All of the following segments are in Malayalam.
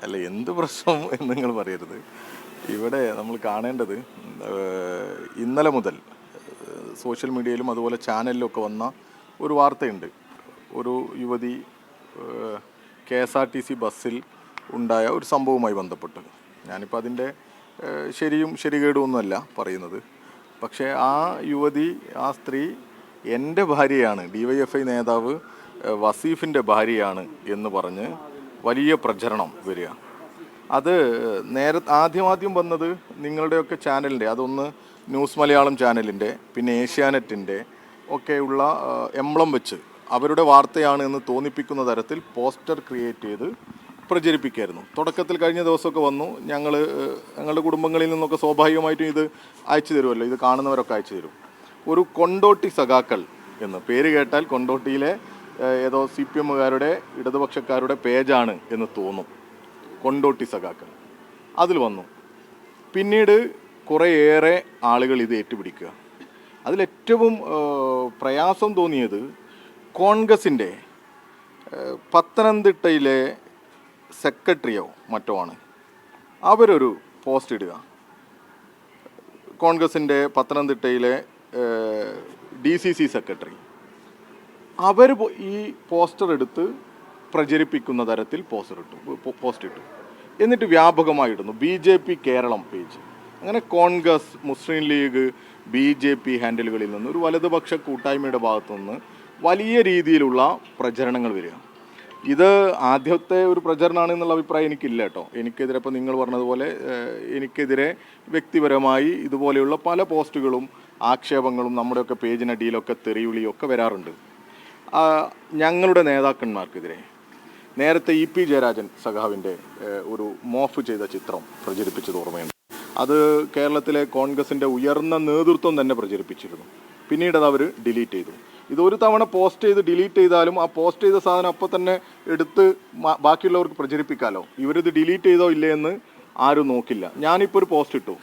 അല്ല, എന്ത് പ്രശ്നം എന്ന് നിങ്ങൾ പറയരുത്. ഇവിടെ നമ്മൾ കാണേണ്ടത് ഇന്നലെ മുതൽ സോഷ്യൽ മീഡിയയിലും അതുപോലെ ചാനലിലും ഒക്കെ വന്ന ഒരു വാർത്തയുണ്ട്. ഒരു യുവതി KSRTC ബസ്സിൽ ഉണ്ടായ ഒരു സംഭവവുമായി ബന്ധപ്പെട്ട്. ഞാനിപ്പോൾ അതിൻ്റെ ശരിയും ശരികേടുമൊന്നുമല്ല പറയുന്നത്. പക്ഷേ ആ യുവതി, ആ സ്ത്രീ എൻ്റെ ഭാര്യയാണ്, DYFI നേതാവ് വസീഫിൻ്റെ ഭാര്യയാണ് എന്ന് പറഞ്ഞ് വലിയ പ്രചരണം വരിക. അത് ആദ്യം വന്നത് നിങ്ങളുടെയൊക്കെ ചാനലിൻ്റെ, അതൊന്ന് ന്യൂസ് മലയാളം ചാനലിൻ്റെ, പിന്നെ ഏഷ്യാനെറ്റിൻ്റെ ഒക്കെയുള്ള എംബ്ലം വെച്ച് അവരുടെ വാർത്തയാണ് എന്ന് തോന്നിപ്പിക്കുന്ന തരത്തിൽ പോസ്റ്റർ ക്രിയേറ്റ് ചെയ്ത് പ്രചരിപ്പിക്കായിരുന്നു. തുടക്കത്തിൽ കഴിഞ്ഞ ദിവസമൊക്കെ വന്നു, ഞങ്ങളുടെ കുടുംബങ്ങളിൽ നിന്നൊക്കെ സ്വാഭാവികമായിട്ടും ഇത് അയച്ചു തരുമല്ലോ, ഇത് കാണുന്നവരൊക്കെ അയച്ചു തരും. ഒരു കൊണ്ടോട്ടി സഖാക്കൾ എന്ന് പേര് കേട്ടാൽ കൊണ്ടോട്ടിയിലെ ഏതോ CPMകാരുടെ ഇടതുപക്ഷക്കാരുടെ പേജാണ് എന്ന് തോന്നും. കൊണ്ടോട്ടി സഖാക്കൾ അതിൽ വന്നു. പിന്നീട് കുറേയേറെ ആളുകൾ ഇത് ഏറ്റുപിടിക്കുക. അതിലേറ്റവും പ്രയാസം തോന്നിയത് കോൺഗ്രസിൻ്റെ പത്തനംതിട്ടയിലെ സെക്രട്ടറിയോ മറ്റോ ആണ്. അവരൊരു പോസ്റ്റ് ഇടുക. കോൺഗ്രസിൻ്റെ പത്തനംതിട്ടയിലെ DCC സെക്രട്ടറി അവർ ഈ പോസ്റ്റർ എടുത്ത് പ്രചരിപ്പിക്കുന്ന തരത്തിൽ പോസ്റ്റ് ഇട്ടു. എന്നിട്ട് വ്യാപകമായിടുന്നു. BJP കേരളം പേജ്, അങ്ങനെ കോൺഗ്രസ്, മുസ്ലിം ലീഗ്, BJP ഹാൻഡിലുകളിൽ നിന്ന് ഒരു വലതുപക്ഷ കൂട്ടായ്മയുടെ ഭാഗത്തുനിന്ന് വലിയ രീതിയിലുള്ള പ്രചരണങ്ങൾ വരിക. ഇത് ആദ്യത്തെ ഒരു പ്രചരണമാണ് എന്നുള്ള അഭിപ്രായം എനിക്കില്ല കേട്ടോ. എനിക്കെതിരെ ഇപ്പോൾ നിങ്ങൾ പറഞ്ഞതുപോലെ എനിക്കെതിരെ വ്യക്തിപരമായി ഇതുപോലെയുള്ള പല പോസ്റ്റുകളും ആക്ഷേപങ്ങളും നമ്മുടെയൊക്കെ പേജിനടിയിലൊക്കെ തെറിവിളിയൊക്കെ വരാറുണ്ട്. ഞങ്ങളുടെ നേതാക്കന്മാർക്കെതിരെ നേരത്തെ EP ജയരാജൻ സഖാവിൻ്റെ ഒരു മോഫ് ചെയ്ത ചിത്രം പ്രചരിപ്പിച്ചത് ഓർമ്മയുണ്ട്. അത് കേരളത്തിലെ കോൺഗ്രസിൻ്റെ ഉയർന്ന നേതൃത്വം തന്നെ പ്രചരിപ്പിച്ചിരുന്നു. പിന്നീട് അത് അവർ ഡിലീറ്റ് ചെയ്തു. ഇതൊരു തവണ പോസ്റ്റ് ചെയ്ത് ഡിലീറ്റ് ചെയ്താലും ആ പോസ്റ്റ് ചെയ്ത സാധനം അപ്പോൾ തന്നെ എടുത്ത് ബാക്കിയുള്ളവർക്ക് പ്രചരിപ്പിക്കാമല്ലോ. ഇവരിത് ഡിലീറ്റ് ചെയ്തോ ഇല്ലേ എന്ന് ആരും നോക്കില്ല. ഞാനിപ്പോൾ ഒരു പോസ്റ്റ് ഇട്ടു,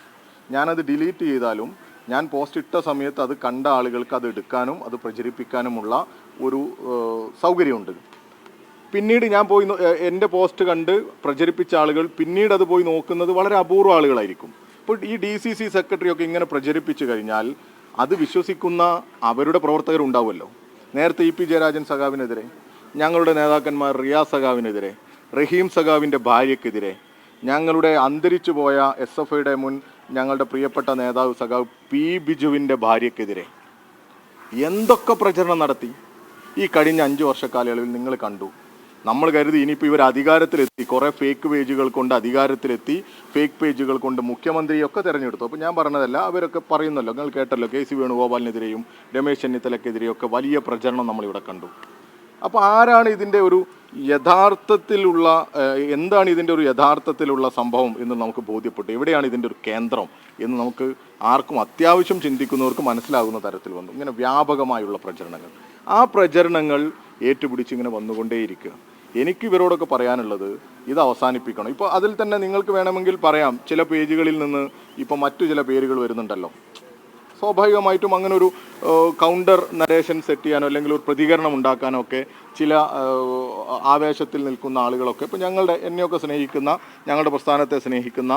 ഞാനത് ഡിലീറ്റ് ചെയ്താലും ഞാൻ പോസ്റ്റ് ഇട്ട സമയത്ത് അത് കണ്ട ആളുകൾക്ക് അത് എടുക്കാനും അത് പ്രചരിപ്പിക്കാനുമുള്ള ഒരു സൗകര്യമുണ്ട്. പിന്നീട് ഞാൻ പോയി എൻ്റെ പോസ്റ്റ് കണ്ട് പ്രചരിപ്പിച്ച ആളുകൾ പിന്നീട് അത് പോയി നോക്കുന്നത് വളരെ അപൂർവ ആളുകളായിരിക്കും. ഇപ്പോൾ ഈ DCC സെക്രട്ടറിയൊക്കെ ഇങ്ങനെ പ്രചരിപ്പിച്ചു കഴിഞ്ഞാൽ അത് വിശ്വസിക്കുന്ന അവരുടെ പ്രവർത്തകരുണ്ടാവുമല്ലോ. നേരത്തെ EP ജയരാജൻ സഖാവിനെതിരെ, ഞങ്ങളുടെ നേതാക്കന്മാർ റിയാസ് സഖാവിനെതിരെ, റഹീം സഖാവിൻ്റെ ഭാര്യയ്ക്കെതിരെ, ഞങ്ങളുടെ അന്തരിച്ചു പോയ SFIയുടെ മുൻ ഞങ്ങളുടെ പ്രിയപ്പെട്ട നേതാവ് സഖാവ് P ബിജുവിൻ്റെ ഭാര്യയ്ക്കെതിരെ എന്തൊക്കെ പ്രചരണം നടത്തി ഈ കഴിഞ്ഞ 5 വർഷക്കാലയളവിൽ നിങ്ങൾ കണ്ടു. നമ്മൾ കരുതി ഇനിയിപ്പോൾ ഇവർ അധികാരത്തിലെത്തി, കുറേ ഫേക്ക് പേജുകൾ കൊണ്ട് അധികാരത്തിലെത്തി, ഫേക്ക് പേജുകൾ കൊണ്ട് മുഖ്യമന്ത്രിയൊക്കെ തിരഞ്ഞെടുത്തു. അപ്പോൾ ഞാൻ പറഞ്ഞതല്ല, അവരൊക്കെ പറയുന്നല്ലോ, നിങ്ങൾ കേട്ടല്ലോ, KC വേണുഗോപാലിനെതിരെയും രമേശ് ചെന്നിത്തലക്കെതിരെയൊക്കെ വലിയ പ്രചരണം നമ്മളിവിടെ കണ്ടു. അപ്പോൾ ആരാണ് ഇതിൻ്റെ ഒരു യഥാർത്ഥത്തിലുള്ള, എന്താണ് ഇതിൻ്റെ ഒരു യഥാർത്ഥത്തിലുള്ള സംഭവം എന്ന് നമുക്ക് ബോധ്യപ്പെട്ടു. എവിടെയാണ് ഇതിൻ്റെ ഒരു കേന്ദ്രം എന്ന് നമുക്ക് ആർക്കും അത്യാവശ്യം ചിന്തിക്കുന്നവർക്ക് മനസ്സിലാകുന്ന തരത്തിൽ വന്നു. ഇങ്ങനെ വ്യാപകമായുള്ള പ്രചരണങ്ങൾ, ആ പ്രചരണങ്ങൾ ഏറ്റുപിടിച്ച് ഇങ്ങനെ വന്നുകൊണ്ടേയിരിക്കുക. എനിക്ക് ഇവരോടൊക്കെ പറയാനുള്ളത് ഇത് അവസാനിപ്പിക്കണം. ഇപ്പോൾ അതിൽ തന്നെ നിങ്ങൾക്ക് വേണമെങ്കിൽ പറയാം, ചില പേജുകളിൽ നിന്ന് ഇപ്പോൾ മറ്റു ചില പേരുകൾ വരുന്നുണ്ടല്ലോ. സ്വാഭാവികമായിട്ടും അങ്ങനെ ഒരു കൗണ്ടർ നരേഷൻ സെറ്റ് ചെയ്യാനോ അല്ലെങ്കിൽ ഒരു പ്രതികരണം ഉണ്ടാക്കാനോ ഒക്കെ ചില ആവേശത്തിൽ നിൽക്കുന്ന ആളുകളൊക്കെ, ഇപ്പോൾ എന്നെയൊക്കെ സ്നേഹിക്കുന്ന, ഞങ്ങളുടെ പ്രസ്ഥാനത്തെ സ്നേഹിക്കുന്ന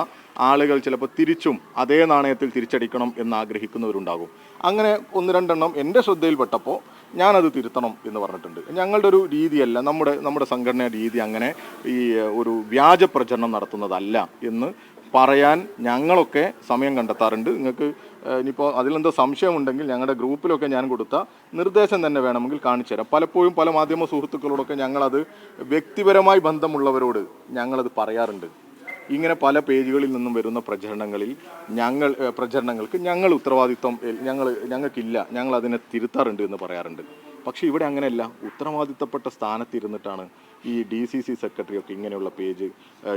ആളുകൾ ചിലപ്പോൾ തിരിച്ചും അതേ നാണയത്തിൽ തിരിച്ചടിക്കണം എന്ന് ആഗ്രഹിക്കുന്നവരുണ്ടാകും. അങ്ങനെ 1-2 എണ്ണം എൻ്റെ ശ്രദ്ധയിൽപ്പെട്ടപ്പോൾ ഞാനത് തിരുത്തണം എന്ന് പറഞ്ഞിട്ടുണ്ട്. ഞങ്ങളുടെ ഒരു രീതിയല്ല, നമ്മുടെ സംഘടനാ രീതി അങ്ങനെ ഈ ഒരു വ്യാജ പ്രചരണം നടത്തുന്നതല്ല എന്ന് പറയാൻ ഞങ്ങളൊക്കെ സമയം കണ്ടെത്താറുണ്ട്. നിങ്ങൾക്ക് ഇനിയിപ്പോൾ അതിലെന്തോ സംശയമുണ്ടെങ്കിൽ ഞങ്ങളുടെ ഗ്രൂപ്പിലൊക്കെ ഞാൻ കൊടുത്ത നിർദ്ദേശം തന്നെ വേണമെങ്കിൽ കാണിച്ചു തരാം. പലപ്പോഴും പല മാധ്യമ സുഹൃത്തുക്കളോടൊക്കെ ഞങ്ങളത് വ്യക്തിപരമായി ബന്ധമുള്ളവരോട് ഞങ്ങളത് പറയാറുണ്ട്. ഇങ്ങനെ പല പേജുകളിൽ നിന്നും വരുന്ന പ്രചരണങ്ങൾക്ക് ഞങ്ങൾ ഉത്തരവാദിത്വം ഞങ്ങൾക്കില്ല, ഞങ്ങൾ അതിനെ തിരുത്താറുണ്ട് എന്ന് പറയാറുണ്ട്. പക്ഷേ ഇവിടെ അങ്ങനെയല്ല. ഉത്തരവാദിത്തപ്പെട്ട സ്ഥാനത്തിരുന്നിട്ടാണ് ഈ DCC സെക്രട്ടറിയൊക്കെ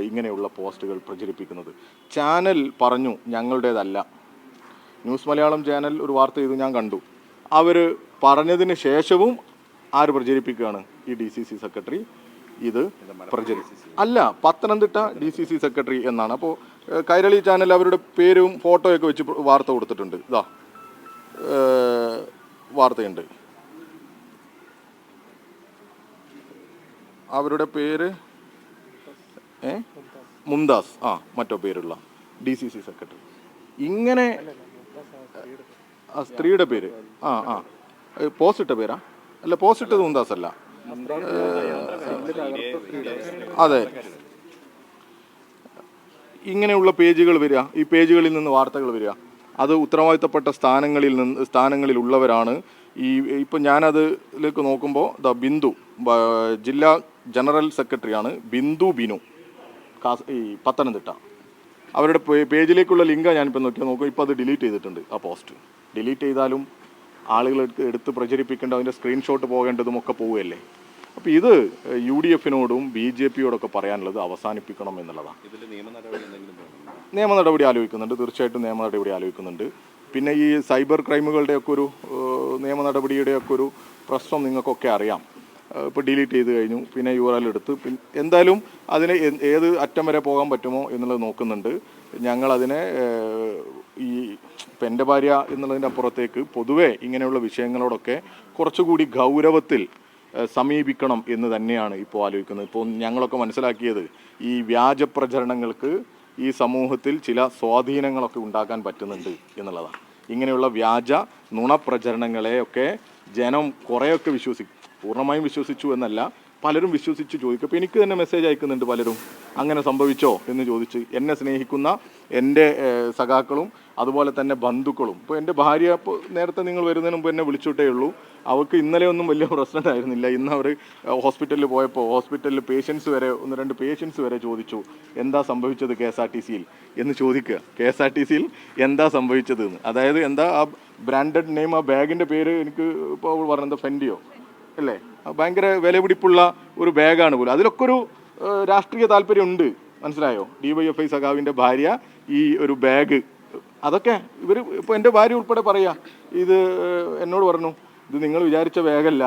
ഇങ്ങനെയുള്ള പോസ്റ്റുകൾ പ്രചരിപ്പിക്കുന്നത്. ചാനൽ പറഞ്ഞു ഞങ്ങളുടേതല്ല. ന്യൂസ് മലയാളം ചാനൽ ഒരു വാർത്ത ചെയ്തു, ഞാൻ കണ്ടു. അവർ പറഞ്ഞതിന് ശേഷവും ആര് പ്രചരിപ്പിക്കുകയാണ്? ഈ DCC സെക്രട്ടറി ഇത് അല്ല, പത്തനംതിട്ട DCC സെക്രട്ടറി എന്നാണ്. അപ്പോൾ കൈരളി ചാനൽ അവരുടെ പേരും ഫോട്ടോയൊക്കെ വെച്ച് വാർത്ത കൊടുത്തിട്ടുണ്ട്. ഇതാ വാർത്തയുണ്ട്. അവരുടെ പേര് മുംതാസ് മറ്റോ പേരുള്ള DCC സെക്രട്ടറി. ഇങ്ങനെ സ്ത്രീയുടെ പേര് പോസ്റ്റ് ഇട്ട പേരാ? അല്ല, പോസ്റ്റ് ഇട്ടത് മുംതാസ് അല്ല. അതെ, ഇങ്ങനെയുള്ള പേജുകൾ വരിക, ഈ പേജുകളിൽ നിന്ന് വാർത്തകൾ വരിക, അത് ഉത്തരവാദിത്തപ്പെട്ട സ്ഥാനങ്ങളിലുള്ളവരാണ്. ഇപ്പം ഞാനതിലേക്ക് നോക്കുമ്പോൾ ബിന്ദു, ജില്ലാ ജനറൽ സെക്രട്ടറിയാണ് ബിന്ദു ബിനു, ഈ പത്തനംതിട്ട. അവരുടെ പേജിലേക്കുള്ള ലിങ്കാണ് ഞാനിപ്പോൾ നോക്കും. ഇപ്പോൾ അത് ഡിലീറ്റ് ചെയ്തിട്ടുണ്ട്. ആ പോസ്റ്റ് ഡിലീറ്റ് ചെയ്താലും ആളുകൾക്ക് എടുത്ത് പ്രചരിപ്പിക്കേണ്ട, അതിൻ്റെ സ്ക്രീൻഷോട്ട് പോകേണ്ടതും ഒക്കെ പോവുകയല്ലേ. അപ്പോൾ ഇത് UDF-നോടും BJP-യോടൊക്കെ പറയാനുള്ളത് അവസാനിപ്പിക്കണം എന്നുള്ളതാണ്. നിയമ നടപടി ആലോചിക്കുന്നുണ്ട്, തീർച്ചയായിട്ടും നിയമ നടപടി ആലോചിക്കുന്നുണ്ട്. പിന്നെ ഈ സൈബർ ക്രൈമുകളുടെയൊക്കെ ഒരു നിയമ നടപടിയുടെയൊക്കെ ഒരു പ്രശ്നം നിങ്ങൾക്കൊക്കെ അറിയാം. ഇപ്പോൾ ഡിലീറ്റ് ചെയ്ത് കഴിഞ്ഞു, പിന്നെ URL എടുത്ത് എന്തായാലും അതിനെ ഏത് അറ്റം വരെ പോകാൻ പറ്റുമോ എന്നുള്ളത് നോക്കുന്നുണ്ട്. ഞങ്ങളതിനെ ഇപ്പം എൻ്റെ ഭാര്യ എന്നുള്ളതിൻ്റെ അപ്പുറത്തേക്ക് പൊതുവേ ഇങ്ങനെയുള്ള വിഷയങ്ങളോടൊക്കെ കുറച്ചുകൂടി ഗൗരവത്തിൽ സമീപിക്കണം എന്ന് തന്നെയാണ് ഇപ്പോൾ ആലോചിക്കുന്നത്. ഇപ്പോൾ ഞങ്ങളൊക്കെ മനസ്സിലാക്കിയത് ഈ വ്യാജ പ്രചരണങ്ങൾക്ക് ഈ സമൂഹത്തിൽ ചില സ്വാധീനങ്ങളൊക്കെ ഉണ്ടാക്കാൻ പറ്റുന്നുണ്ട് എന്നുള്ളതാണ്. ഇങ്ങനെയുള്ള വ്യാജ നുണപ്രചരണങ്ങളെയൊക്കെ ജനം കുറേയൊക്കെ പൂർണ്ണമായും വിശ്വസിച്ചു എന്നല്ല, പലരും വിശ്വസിച്ച് ചോദിക്കും. അപ്പോൾ എനിക്ക് തന്നെ മെസ്സേജ് അയക്കുന്നുണ്ട് പലരും, അങ്ങനെ സംഭവിച്ചോ എന്ന് ചോദിച്ച്. എന്നെ സ്നേഹിക്കുന്ന എൻ്റെ സഖാക്കളും അതുപോലെ തന്നെ ബന്ധുക്കളും. ഇപ്പോൾ എൻ്റെ ഭാര്യ, ഇപ്പോൾ നേരത്തെ നിങ്ങൾ വരുന്നതിന് മുമ്പ് എന്നെ വിളിച്ചിട്ടേ ഉള്ളൂ. അവർക്ക് ഇന്നലെ ഒന്നും വലിയ പ്രശ്നമായിരുന്നില്ല. ഇന്ന് അവർ ഹോസ്പിറ്റലിൽ പോയപ്പോൾ ഹോസ്പിറ്റലിൽ ഒന്ന് രണ്ട് പേഷ്യൻസ് വരെ ചോദിച്ചു, എന്താ സംഭവിച്ചത് KSRTC-യിൽ എന്ന് ചോദിക്കുക. KSRTC-യിൽ എന്താ സംഭവിച്ചത് എന്ന്. അതായത് എന്താ ആ ബ്രാൻഡഡ് നെയിം, ആ ബാഗിൻ്റെ പേര് എനിക്ക് ഇപ്പോൾ അവൾ പറഞ്ഞത് ഫെൻഡിയോ അല്ലേ, ഭയങ്കര വിലപിടിപ്പുള്ള ഒരു ബാഗാണ് പോലും. അതിലൊക്കെ ഒരു രാഷ്ട്രീയ താല്പര്യമുണ്ട്, മനസ്സിലായോ? DYFI സഖാവിൻ്റെ ഭാര്യ ഈ ഒരു ബാഗ്, അതൊക്കെ ഇവർ ഇപ്പോൾ എൻ്റെ ഭാര്യ ഉൾപ്പെടെ പറയാ, ഇത് എന്നോട് പറഞ്ഞു, ഇത് നിങ്ങൾ വിചാരിച്ച ബാഗല്ല,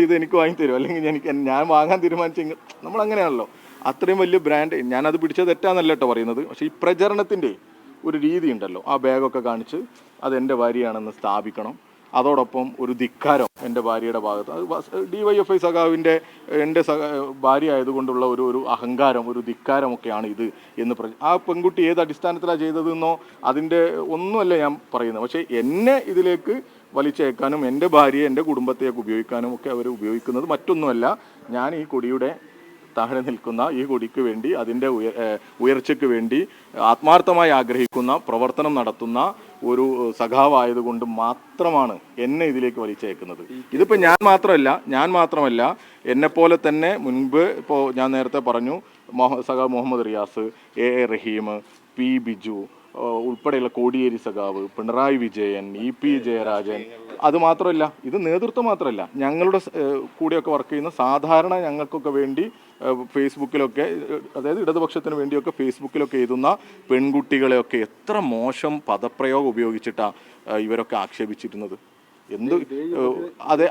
ഇത് എനിക്ക് വാങ്ങിത്തരും, അല്ലെങ്കിൽ ഞാൻ വാങ്ങാൻ തീരുമാനിച്ചെങ്കിൽ നമ്മളങ്ങനെയാണല്ലോ. അത്രയും വലിയ ബ്രാൻഡ്, ഞാനത് പിടിച്ചത് തെറ്റാന്നല്ല കേട്ടോ പറയുന്നത്. പക്ഷേ ഈ പ്രചരണത്തിൻ്റെ ഒരു രീതി ഉണ്ടല്ലോ, ആ ബാഗൊക്കെ കാണിച്ച് അത് എൻ്റെ ഭാര്യയാണെന്ന് സ്ഥാപിക്കണം. അതോടൊപ്പം ഒരു ധിക്കാരം എൻ്റെ ഭാര്യയുടെ ഭാഗത്ത്, അത് DYFI സഖാവിൻ്റെ എൻ്റെ ഭാര്യ ആയതുകൊണ്ടുള്ള ഒരു അഹങ്കാരം, ഒരു ധിക്കാരമൊക്കെയാണ് ഇത് എന്ന് ആ പെൺകുട്ടി ഏത് അടിസ്ഥാനത്തിലാണ് ചെയ്തതെന്നോ അതിൻ്റെ ഒന്നുമല്ല ഞാൻ പറയുന്നത്. പക്ഷേ എന്നെ ഇതിലേക്ക് വലിച്ചേക്കാനും എൻ്റെ ഭാര്യയെ എൻ്റെ കുടുംബത്തെയൊക്കെ ഉപയോഗിക്കാനും ഒക്കെ അവർ ഉപയോഗിക്കുന്നത് മറ്റൊന്നുമല്ല, ഞാൻ ഈ കൊടിയുടെ താഴെ നിൽക്കുന്ന ഈ കൊടിക്ക് വേണ്ടി, അതിൻ്റെ ഉയർച്ചയ്ക്ക് വേണ്ടി ആത്മാർത്ഥമായി ആഗ്രഹിക്കുന്ന പ്രവർത്തനം നടത്തുന്ന ഒരു സഖാവായതുകൊണ്ട് മാത്രമാണ് എന്നെ ഇതിലേക്ക് വലിച്ചേക്കുന്നത്. ഇതിപ്പോൾ ഞാൻ മാത്രമല്ല എന്നെപ്പോലെ തന്നെ മുൻപ്, ഇപ്പോൾ ഞാൻ നേരത്തെ പറഞ്ഞു, സഖാവ് Muhammad Riyas, A Rahim, P Biju ഉൾപ്പെടെയുള്ള കോടിയേരി സഖാവ്, പിണറായി വിജയൻ, EP ജയരാജൻ, അതുമാത്രമല്ല, ഇത് നേതൃത്വം മാത്രമല്ല, ഞങ്ങളുടെ കൂടെയൊക്കെ വർക്ക് ചെയ്യുന്ന സാധാരണ ഞങ്ങൾക്കൊക്കെ വേണ്ടി ഫേസ്ബുക്കിലൊക്കെ, അതായത് ഇടതുപക്ഷത്തിന് വേണ്ടിയൊക്കെ ഫേസ്ബുക്കിലൊക്കെ എഴുതുന്ന പെൺകുട്ടികളെയൊക്കെ എത്ര മോശം പദപ്രയോഗം ഉപയോഗിച്ചിട്ടാണ് ഇവരൊക്കെ ആക്ഷേപിച്ചിരുന്നത്.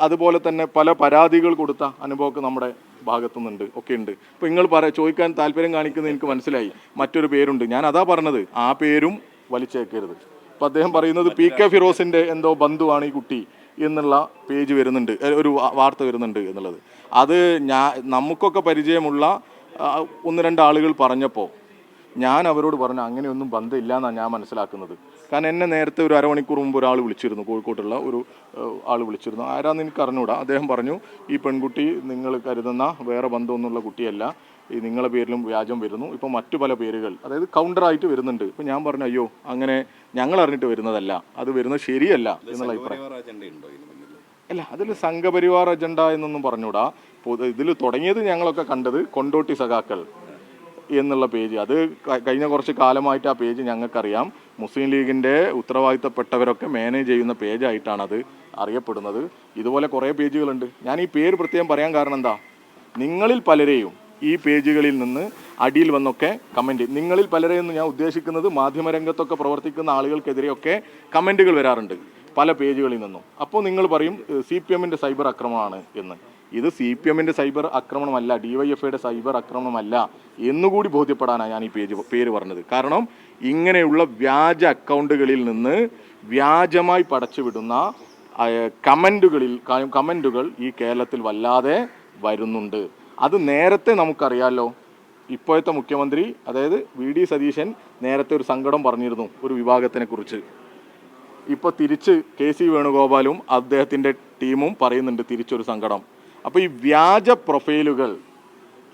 അതുപോലെ തന്നെ പല പരാതികൾ കൊടുത്ത അനുഭവമൊക്കെ നമ്മുടെ ഭാഗത്തുനിന്നുണ്ട്, ഒക്കെ ഉണ്ട്. ഇപ്പോൾ നിങ്ങൾ ചോദിക്കാൻ താല്പര്യം കാണിക്കുന്നത് എനിക്ക് മനസ്സിലായി. മറ്റൊരു പേരുണ്ട്, ഞാൻ അതാ പറഞ്ഞത്, ആ പേരും വലിച്ചേക്കരുത്. ഇപ്പം അദ്ദേഹം പറയുന്നത് PK ഫിറോസിൻ്റെ എന്തോ ബന്ധുവാണ് ഈ കുട്ടി എന്നുള്ള പേജ് വരുന്നുണ്ട്, ഒരു വാർത്ത വരുന്നുണ്ട് എന്നുള്ളത്. അത് നമുക്കൊക്കെ പരിചയമുള്ള ഒന്ന് രണ്ട് ആളുകൾ പറഞ്ഞപ്പോൾ ഞാൻ അവരോട് പറഞ്ഞു, അങ്ങനെയൊന്നും ബന്ധമില്ല എന്നാണ് ഞാൻ മനസ്സിലാക്കുന്നത്. കാരണം എന്നെ നേരത്തെ ഒരു അരമണിക്കൂർ മുമ്പ് ഒരാൾ വിളിച്ചിരുന്നു, കോഴിക്കോട്ടുള്ള ഒരു ആൾ വിളിച്ചിരുന്നു. ആരാന്ന് എനിക്ക് അറിഞ്ഞൂടാ. അദ്ദേഹം പറഞ്ഞു, ഈ പെൺകുട്ടി നിങ്ങൾ കരുതുന്ന വേറെ ബന്ധമൊന്നുമുള്ള കുട്ടിയല്ല, ഈ നിങ്ങളെ പേരിലും വ്യാജം വരുന്നു, ഇപ്പോൾ മറ്റു പല പേരുകൾ, അതായത് കൗണ്ടറായിട്ട് വരുന്നുണ്ട്. ഇപ്പം ഞാൻ പറഞ്ഞു, അയ്യോ അങ്ങനെ ഞങ്ങൾ അറിഞ്ഞിട്ട് വരുന്നതല്ല, അത് വരുന്നത് ശരിയല്ല എന്നുള്ള അഭിപ്രായം. അല്ല, അതിൽ സംഘപരിവാർ അജണ്ട എന്നൊന്നും പറഞ്ഞൂടാ. ഇതിൽ തുടങ്ങിയത് ഞങ്ങളൊക്കെ കണ്ടത് കൊണ്ടോട്ടി സഖാക്കൾ എന്നുള്ള പേജ്, അത് കഴിഞ്ഞ കുറച്ച് കാലമായിട്ട് ആ പേജ് ഞങ്ങൾക്കറിയാം. മുസ്ലിം ലീഗിൻ്റെ ഉത്തരവാദിത്തപ്പെട്ടവരൊക്കെ മാനേജ് ചെയ്യുന്ന പേജായിട്ടാണ് അത് അറിയപ്പെടുന്നത്. ഇതുപോലെ കുറേ പേജുകളുണ്ട്. ഞാൻ ഈ പേര് പ്രത്യേകം പറയാൻ കാരണം എന്താ, നിങ്ങളിൽ പലരെയും ഈ പേജുകളിൽ നിന്ന് അടിയിൽ വന്നൊക്കെ കമൻറ്റ്, നിങ്ങളിൽ പലരെയും ഞാൻ ഉദ്ദേശിക്കുന്നത് മാധ്യമരംഗത്തൊക്കെ പ്രവർത്തിക്കുന്ന ആളുകൾക്കെതിരെയൊക്കെ കമൻറ്റുകൾ വരാറുണ്ട് പല പേജുകളിൽ നിന്നും. അപ്പോൾ നിങ്ങൾ പറയും CPM-ൻ്റെ സൈബർ ആക്രമണമാണ് എന്ന്. ഇത് CPM-ൻ്റെ സൈബർ ആക്രമണമല്ല, DYFI-യുടെ സൈബർ ആക്രമണമല്ല എന്നുകൂടി ബോധ്യപ്പെടാനാണ് ഞാൻ ഈ പേര് പറഞ്ഞത്. കാരണം ഇങ്ങനെയുള്ള വ്യാജ അക്കൗണ്ടുകളിൽ നിന്ന് വ്യാജമായി പടച്ചുവിടുന്ന കമൻറ്റുകൾ ഈ കേരളത്തിൽ വല്ലാതെ വരുന്നുണ്ട്. അത് നേരത്തെ നമുക്കറിയാമല്ലോ. ഇപ്പോഴത്തെ മുഖ്യമന്ത്രി അതായത് വി.ഡി. സതീശൻ നേരത്തെ ഒരു സങ്കടം പറഞ്ഞിരുന്നു ഒരു വിഭാഗത്തിനെ കുറിച്ച്. ഇപ്പോൾ തിരിച്ച് കെ.സി. വേണുഗോപാലും അദ്ദേഹത്തിൻ്റെ ടീമും പറയുന്നുണ്ട് തിരിച്ചൊരു സങ്കടം. അപ്പോൾ ഈ വ്യാജ പ്രൊഫൈലുകൾ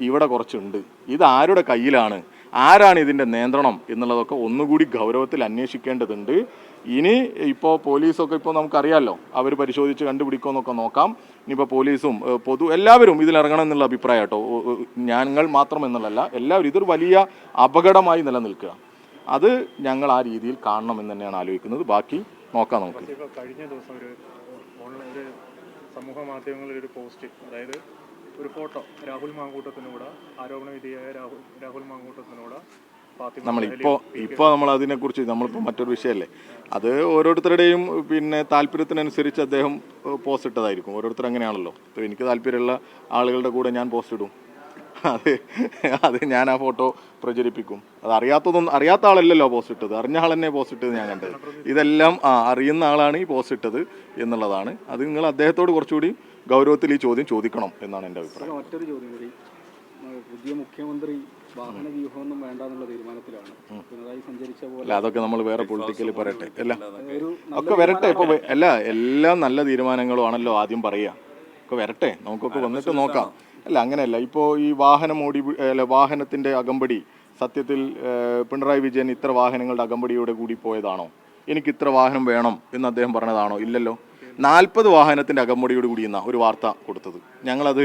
ഇവിടെ കുറച്ചുണ്ട്. ഇത് ആരുടെ കയ്യിലാണ്, ആരാണ് ഇതിൻ്റെ നിയന്ത്രണം എന്നുള്ളതൊക്കെ ഒന്നുകൂടി ഗൗരവത്തിൽ അന്വേഷിക്കേണ്ടതുണ്ട്. ഇനി ഇപ്പോൾ പോലീസൊക്കെ ഇപ്പോൾ നമുക്കറിയാമല്ലോ, അവർ പരിശോധിച്ച് കണ്ടുപിടിക്കുമെന്നൊക്കെ നോക്കാം. ഇനിയിപ്പോൾ പോലീസും എല്ലാവരും ഇതിലിറങ്ങണം എന്നുള്ള അഭിപ്രായം കേട്ടോ, ഞങ്ങൾ മാത്രം എന്നുള്ളതല്ല, എല്ലാവരും. ഇതൊരു വലിയ അപകടമായി നിലനിൽക്കുക. അത് ഞങ്ങൾ ആ രീതിയിൽ കാണണമെന്ന് തന്നെയാണ് ആലോചിക്കുന്നത്. ബാക്കി നോക്കാം നമുക്ക്. കഴിഞ്ഞ ദിവസം ഒരു സമൂഹ മാധ്യമങ്ങളിൽ ഒരു പോസ്റ്റ്, അതായത് ഒരു ഫോട്ടോ രാഹുൽ മാങ്കൂട്ടത്തിനൂടെ, ആരോപണ വിധേയായ രാഹുൽ മാങ്കൂട്ടത്തിനൂടെ നമ്മളിപ്പോൾ നമ്മൾ അതിനെക്കുറിച്ച് നമ്മളിപ്പോൾ മറ്റൊരു വിഷയമല്ലേ, അത് ഓരോരുത്തരുടെയും പിന്നെ താല്പര്യത്തിനനുസരിച്ച് അദ്ദേഹം പോസ്റ്റ് ഇട്ടതായിരിക്കും. ഓരോരുത്തർ അങ്ങനെയാണല്ലോ. ഇപ്പോൾ എനിക്ക് താല്പര്യമുള്ള ആളുകളുടെ കൂടെ ഞാൻ പോസ്റ്റ് ഇടും. അത് ഞാൻ ആ ഫോട്ടോ പ്രചരിപ്പിക്കും. അത് അറിയാത്ത ആളല്ലല്ലോ പോസ്റ്റ് ഇട്ടത്, അറിഞ്ഞ ആൾ തന്നെ പോസ്റ്റ് ഇട്ടത് ഞാൻ കണ്ടത്. ഇതെല്ലാം അറിയുന്ന ആളാണ് ഈ പോസ്റ്റ് ഇട്ടത് എന്നുള്ളതാണ്. അത് നിങ്ങൾ അദ്ദേഹത്തോട് കുറച്ചുകൂടി ഗൗരവത്തിൽ ഈ ചോദ്യം ചോദിക്കണം എന്നാണ് എൻ്റെ അഭിപ്രായം. മറ്റൊരു ചോദ്യം കൂടി, പുതിയ മുഖ്യമന്ത്രി വാഹന വ്യൂഹമൊന്നും വേണ്ട എന്നുള്ള തീരുമാനത്തിലാണ്. പിണറായി സഞ്ചരിച്ച പോലെ അല്ല, അതൊക്കെ നമ്മൾ വേറെ പൊളിറ്റിക്കലി പറയട്ടെ. അല്ല, ഒക്കെ വരട്ടെ. ഇപ്പോൾ എല്ലാം നല്ല തീരുമാനങ്ങളും ആണല്ലോ ആദ്യം പറയുക. ഒക്കെ വരട്ടെ, നമുക്കൊക്കെ വന്നിട്ട് നോക്കാം. അല്ല, അങ്ങനെയല്ല. ഇപ്പോൾ ഈ വാഹനത്തിൻ്റെ അകമ്പടി സത്യത്തിൽ പിണറായി വിജയൻ ഇത്ര വാഹനങ്ങളുടെ അകമ്പടിയോടെ കൂടി പോയതാണോ? എനിക്ക് ഇത്ര വാഹനം വേണം എന്ന് അദ്ദേഹം പറഞ്ഞതാണോ? ഇല്ലല്ലോ. 40 വാഹനത്തിൻ്റെ അകമ്പടിയോട് കൂടി എന്ന ഒരു വാർത്ത കൊടുത്തത് ഞങ്ങളത്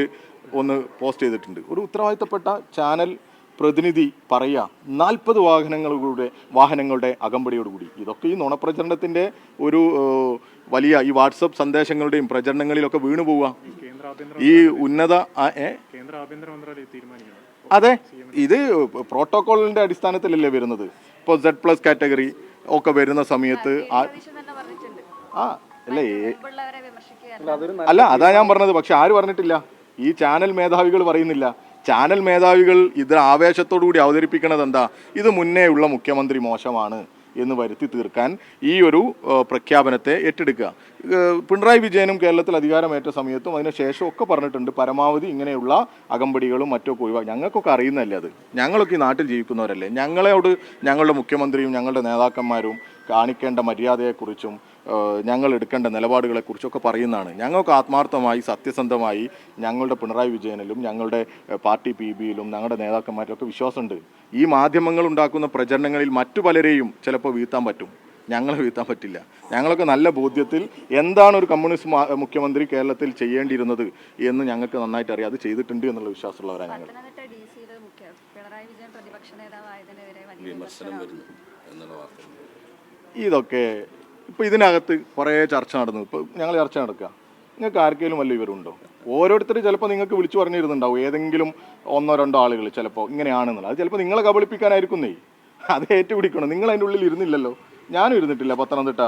ഒന്ന് പോസ്റ്റ് ചെയ്തിട്ടുണ്ട്. ഒരു ഉത്തരവാദിത്തപ്പെട്ട ചാനൽ പ്രതിനിധി പറയുക 40 വാഹനങ്ങളുടെ അകമ്പടിയോടുകൂടി. ഇതൊക്കെ ഈ നുണപ്രചരണത്തിൻ്റെ ഒരു വലിയ ഈ വാട്സപ്പ് സന്ദേശങ്ങളുടെയും പ്രചരണങ്ങളിലൊക്കെ വീണു പോവുക. ഈ ഉന്നത അതെ, ഇത് പ്രോട്ടോകോളിൻ്റെ അടിസ്ഥാനത്തിലല്ലേ വരുന്നത്. ഇപ്പോൾ Z+ കാറ്റഗറി ഒക്കെ വരുന്ന സമയത്ത് അല്ല, അതാ ഞാൻ പറഞ്ഞത്. പക്ഷെ ആര് പറഞ്ഞിട്ടില്ല? ഈ ചാനൽ മേധാവികൾ പറയുന്നില്ല. ചാനൽ മേധാവികൾ ഇത് ആവേശത്തോടു കൂടി അവതരിപ്പിക്കുന്നത് എന്താ, ഇത് മുന്നേ ഉള്ള മുഖ്യമന്ത്രി മോശമാണ് എന്ന് വരുത്തി തീർക്കാൻ ഈ ഒരു പ്രഖ്യാപനത്തെ ഏറ്റെടുക്കുക. പിണറായി വിജയനും കേരളത്തിൽ അധികാരമേറ്റ സമയത്തും അതിനുശേഷം ഒക്കെ പറഞ്ഞിട്ടുണ്ട് പരമാവധി ഇങ്ങനെയുള്ള അകമ്പടികളും മറ്റൊക്കെ ഒഴിവാക്കി. ഞങ്ങൾക്കൊക്കെ അറിയുന്നതല്ലേ അത്. ഞങ്ങളൊക്കെ ഈ നാട്ടിൽ ജീവിക്കുന്നവരല്ലേ. ഞങ്ങളോട് ഞങ്ങളുടെ മുഖ്യമന്ത്രിയും ഞങ്ങളുടെ നേതാക്കന്മാരും കാണിക്കേണ്ട മര്യാദയെക്കുറിച്ചും ഞങ്ങൾ എടുക്കേണ്ട നിലപാടുകളെക്കുറിച്ചൊക്കെ പറയുന്നതാണ്. ഞങ്ങൾക്ക് ആത്മാർത്ഥമായി സത്യസന്ധമായി ഞങ്ങളുടെ പിണറായി വിജയനിലും ഞങ്ങളുടെ പാർട്ടി PBയിലും ഞങ്ങളുടെ നേതാക്കന്മാരിലൊക്കെ വിശ്വാസമുണ്ട്. ഈ മാധ്യമങ്ങൾ ഉണ്ടാക്കുന്ന പ്രചരണങ്ങളിൽ മറ്റു പലരെയും ചിലപ്പോൾ വീഴ്ത്താൻ പറ്റും, ഞങ്ങളെ വീഴ്ത്താൻ പറ്റില്ല. ഞങ്ങളൊക്കെ നല്ല ബോധ്യത്തിൽ എന്താണ് ഒരു കമ്മ്യൂണിസ്റ്റ് മുഖ്യമന്ത്രി കേരളത്തിൽ ചെയ്യേണ്ടിയിരുന്നത് എന്ന് ഞങ്ങൾക്ക് നന്നായിട്ട് അറിയാം. അത് ചെയ്തിട്ടുണ്ട് എന്നുള്ള വിശ്വാസമുള്ളവരാണ് ഞങ്ങൾ. ഇതൊക്കെ ഇപ്പോൾ ഇതിനകത്ത് കുറേ ചർച്ച നടന്നു. ഇപ്പോൾ ഞങ്ങൾ ചർച്ച നടക്കുക, നിങ്ങൾക്ക് ആർക്കെങ്കിലും വല്ല ഇവരുണ്ടോ? ഓരോരുത്തർ ചിലപ്പോൾ നിങ്ങൾക്ക് വിളിച്ചു പറഞ്ഞിരുന്നുണ്ടാവും, ഏതെങ്കിലും 1-2 ആളുകൾ ചിലപ്പോൾ ഇങ്ങനെയാണെന്നുള്ളത്. അത് ചിലപ്പോൾ നിങ്ങളെ കബളിപ്പിക്കാനായിരിക്കുന്നേ. അത് ഏറ്റുപിടിക്കണം. നിങ്ങൾ അതിൻ്റെ ഉള്ളിൽ ഇരുന്നില്ലല്ലോ. ഞാനും ഇരുന്നിട്ടില്ല. പത്തനംതിട്ട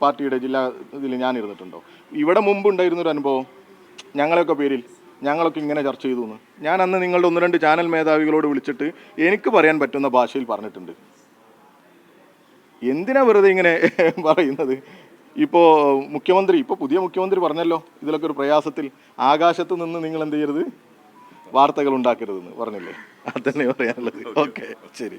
പാർട്ടിയുടെ ജില്ലാ ഇതിൽ ഞാൻ ഇരുന്നിട്ടുണ്ടോ? ഇവിടെ മുമ്പ് ഉണ്ടായിരുന്നൊരു അനുഭവം ഞങ്ങളൊക്കെ പേരിൽ ഞങ്ങളൊക്കെ ഇങ്ങനെ ചർച്ച ചെയ്തു എന്ന് ഞാൻ അന്ന് നിങ്ങളുടെ 1-2 ചാനൽ മേധാവികളോട് വിളിച്ചിട്ട് എനിക്ക് പറയാൻ പറ്റുന്ന ഭാഷയിൽ പറഞ്ഞിട്ടുണ്ട്. എന്തിനാ വെറുതെ ഇങ്ങനെ പറയുന്നത്? ഇപ്പോൾ പുതിയ മുഖ്യമന്ത്രി പറഞ്ഞല്ലോ, ഇതിലൊക്കെ ഒരു പ്രയാസത്തിൽ ആകാശത്ത് നിന്ന് നിങ്ങൾ എന്ത് ചെയ്യരുത്, വാർത്തകൾ ഉണ്ടാക്കരുതെന്ന് പറഞ്ഞില്ലേ? അതന്നെ പറയാനുള്ളത്. ഓക്കെ, ശരി.